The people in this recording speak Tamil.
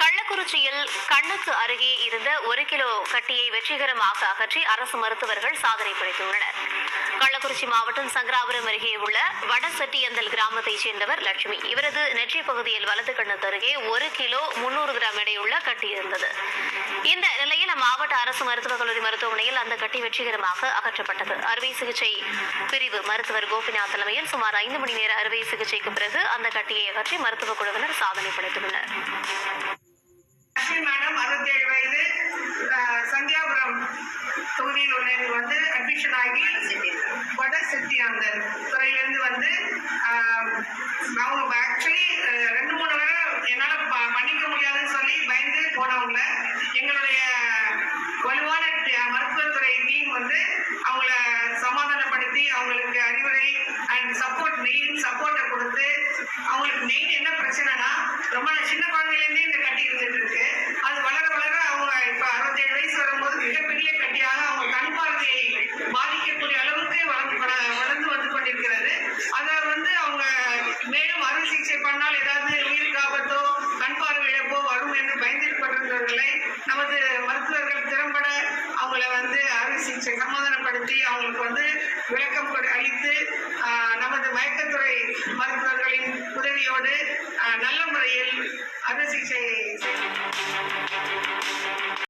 கள்ளக்குறிச்சியில் கண்ணுக்கு அருகே இருந்த 1 கிலோ கட்டியை வெற்றிகரமாக அகற்றி அரசு மருத்துவர்கள் சாதனை படைத்துள்ளனர். கள்ளக்குறிச்சி மாவட்டம் சங்கராபுரம் அருகே உள்ள வடசெட்டியந்தல் கிராமத்தைச் சேர்ந்தவர் லட்சுமி. இவரது நெற்றி பகுதியில் வலது கண்ணத்து அருகே 1 கிலோ 300 கிராம் எடையுள்ள கட்டி இருந்தது. இந்த நிலையில் அம்மாவட்ட அரசு மருத்துவக் கல்லூரி மருத்துவமனையில் அந்த கட்டி வெற்றிகரமாக அகற்றப்பட்டது. அறுவை சிகிச்சை பிரிவு மருத்துவர் கோபிநாத் தலைமையில் சுமார் 5 மணி நேர அறுவை சிகிச்சைக்கு பிறகு அந்த கட்டியை அகற்றி மருத்துவக் குழுவினர் சாதனை படைத்துள்ளனர். மேடம் 67 வயது, சந்தியாபுரம் தொகுதியில் உள்ளவங்க அட்மிஷன் ஆகி வட செட்டியாந்தர் துறையிலேருந்து அவங்க ஆக்சுவலி 2-3 தடவை என்னால் பண்ணிக்க முடியாதுன்னு சொல்லி பயந்து போனவங்கள எங்களுடைய வலுவான மருத்துவத்துறை டீம் அவங்கள சமாதானப்படுத்தி அவங்களுக்கு அறிவுரை அண்ட் சப்போர்ட்டை கொடுத்து அவங்களுக்கு மெயின் என்ன பிரச்சனைனா ரொம்ப சின்ன குழந்தையிலேருந்தே இந்த கட்டி இருந்துட்டு இருக்கு. அது வளர வளர அவங்க இப்போ 67 வயசு வரும்போது மிகப்பெரிய கட்டியாக அவங்க கண் பார்வையை பாதிக்கக்கூடிய அளவுக்கு வளர்ந்து வந்து கொண்டிருக்கிறது. அதை அவங்க மேலும் அறுவை சிகிச்சை பண்ணால் ஏதாவது உயிருக்கு ஆபத்தோ கண் பார்வை இழப்போ வரும் என்று பயந்துட்டு கொண்டிருந்தவர்களை நமது மருத்துவர்கள் திறம்பட அவங்கள அறுவை சிகிச்சை சமாதானப்படுத்தி அவங்களுக்கு விளக்கம் அளித்து நமது மயக்கத்துறை மருத்துவர்களின் உதவியோடு நல்ல முறையில்